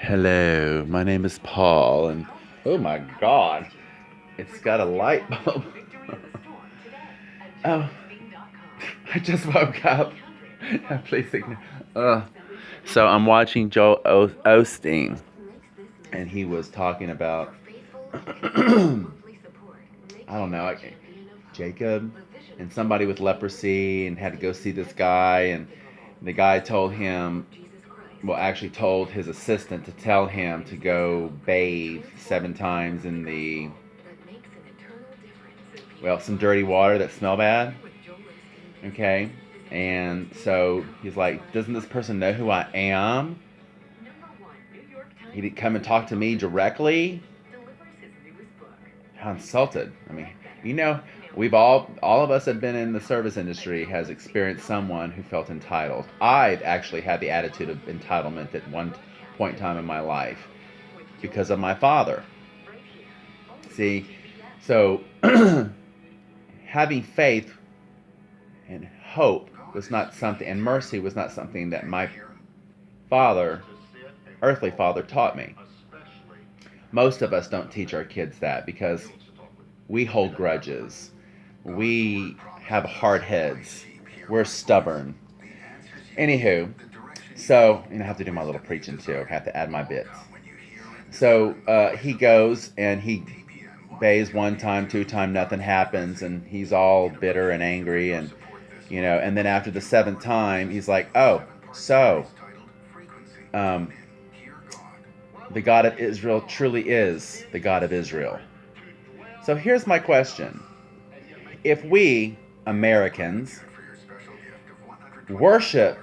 Hello, my name is Paul, and oh my god, it's got a light bulb. Oh, I just woke up. Please ignore. Uh, so I'm watching Joel Osteen, and he was talking about, I don't know, like Jacob and somebody with leprosy and had to go see this guy, and the guy told him, well, actually told his assistant to tell him to go bathe 7 times in some dirty water that smell bad. Okay. And so he's like, doesn't this person know who I am? He didn't come and talk to me directly. How insulted. I mean, you know, we've all of us have been in the service industry, has experienced someone who felt entitled. I've actually had the attitude of entitlement at one point in time in my life because of my father. See, so having faith and hope was not something, and mercy was not something that my father, earthly father, taught me. Most of us don't teach our kids that because we hold grudges. We have hard heads. We're stubborn. Anywho, so, I have to do my little preaching too. I have to add my bits. So he goes and he bathes 1 time, 2 time, nothing happens, and he's all bitter and angry, and and then after the 7th time, he's like, oh, so um, the God of Israel truly is the God of Israel. So here's my question. If we, Americans, worship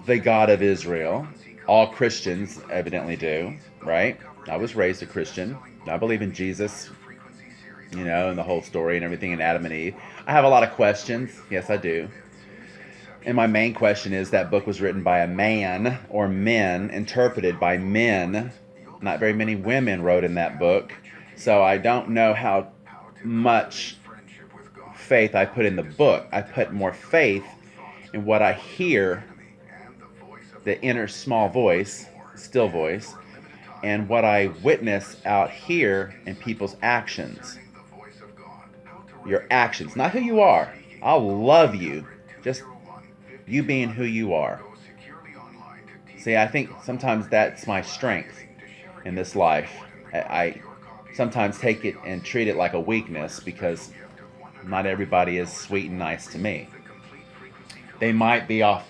the God of Israel, all Christians evidently do, right? I was raised a Christian. I believe in Jesus, and the whole story and everything in Adam and Eve. I have a lot of questions. Yes, I do. And my main question is, that book was written by a man, or men, interpreted by men. Not very many women wrote in that book. So I don't know how much faith I put in the book. I put more faith in what I hear, the inner small voice, still voice, and what I witness out here in people's actions. Your actions, not who you are. I'll love you, just you being who you are. See, I think sometimes that's my strength in this life. I sometimes take it and treat it like a weakness because not everybody is sweet and nice to me. They might be off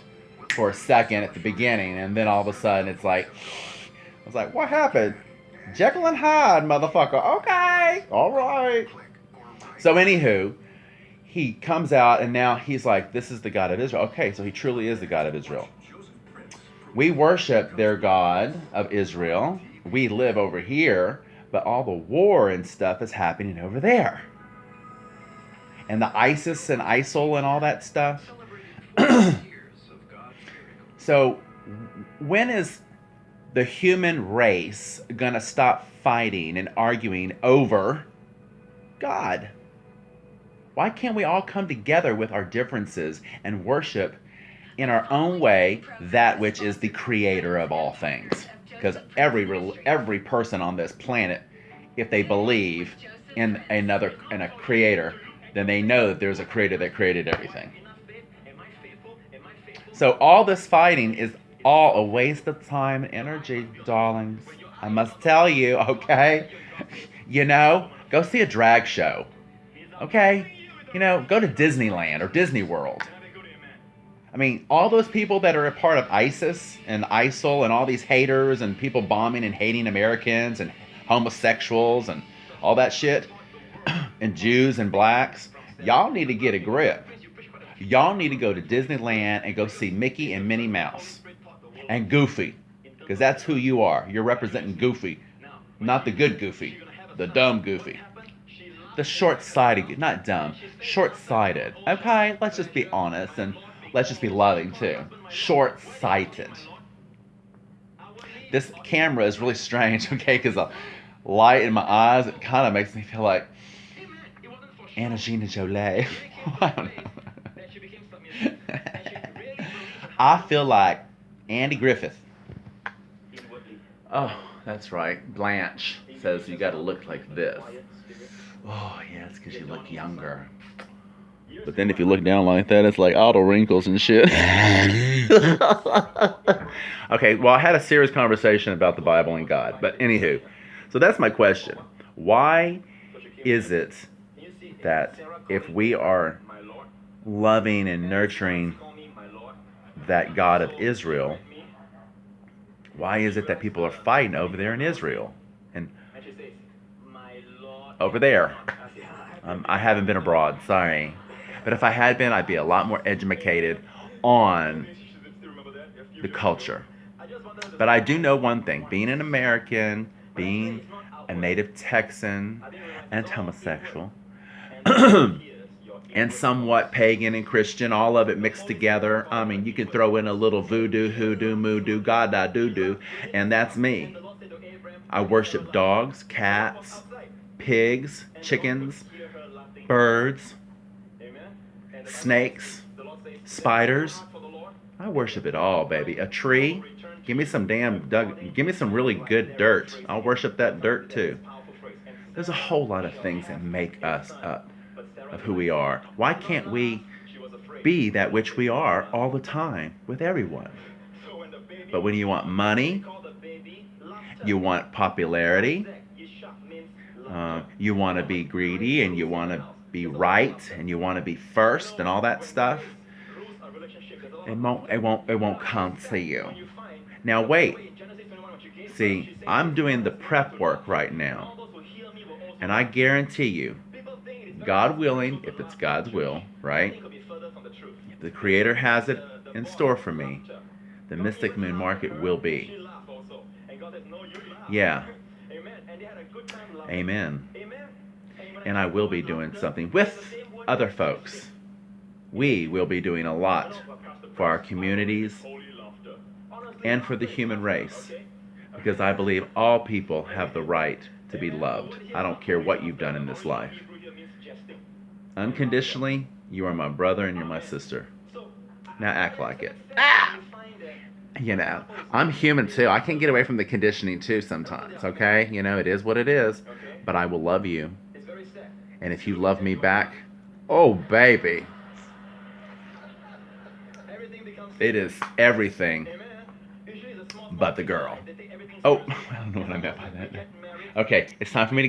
for a second at the beginning, and then all of a sudden it's like, I was like, what happened? Jekyll and Hyde, motherfucker. Okay, all right. So anywho, he comes out and now he's like, this is the God of Israel. Okay, so he truly is the God of Israel. We worship their God of Israel. We live over here, but all the war and stuff is happening over there. And the ISIS and ISIL and all that stuff. So when is the human race going to stop fighting and arguing over God? Why can't we all come together with our differences and worship in our own way that which is the creator of all things? Because every person on this planet, if they believe in a creator, then they know that there's a creator that created everything. So all this fighting is all a waste of time and energy, darlings. I must tell you, okay? Go see a drag show. Okay? Go to Disneyland or Disney World. I mean, all those people that are a part of ISIS and ISIL and all these haters and people bombing and hating Americans and homosexuals and all that shit, and Jews and blacks, y'all need to get a grip. Y'all need to go to Disneyland and go see Mickey and Minnie Mouse and Goofy, because that's who you are. You're representing Goofy, not the good Goofy, the dumb Goofy. The short-sighted, not dumb, short-sighted. Okay, let's just be honest and let's just be loving too. Short-sighted. This camera is really strange, okay, because the light in my eyes, it kind of makes me feel like Angelina Jolie. I don't know. I feel like Andy Griffith. Oh, that's right. Blanche says you got to look like this. Oh, yeah, it's because you look younger. But then if you look down like that, it's like all the wrinkles and shit. Okay, well, I had a serious conversation about the Bible and God. But anywho, so that's my question. Why is it that if we are loving and nurturing that God of Israel, why is it that people are fighting over there in Israel? And over there. I haven't been abroad, sorry. But if I had been, I'd be a lot more educated on the culture. But I do know one thing. Being an American, being a native Texan, and homosexual, and somewhat pagan and Christian, all of it mixed together. I mean, you can throw in a little voodoo, hoodoo, moodoo, gada doo-doo, and that's me. I worship dogs, cats, pigs, chickens, birds, snakes, spiders. I worship it all, baby. A tree, give me some give me some really good dirt. I'll worship that dirt too. There's a whole lot of things that make us up of who we are. Why can't we be that which we are all the time with everyone? But when you want money, you want popularity, you want to be greedy, and you want to be right, and you want to be first, and all that stuff, it won't come to you. Now wait. See, I'm doing the prep work right now, and I guarantee you, God willing, if it's God's will, right? If the Creator has it in store for me, the Mystic Moon Market will be. Yeah. Amen. And I will be doing something with other folks. We will be doing a lot for our communities and for the human race, because I believe all people have the right to be loved. I don't care what you've done in this life. Unconditionally, you are my brother and you're my sister. Now act like it. You know, I'm human too. I can't get away from the conditioning too sometimes, okay? You know, it is what it is. But I will love you. And if you love me back, oh baby, it is everything but the girl. Oh, I don't know what I meant by that. Okay, it's time for me to get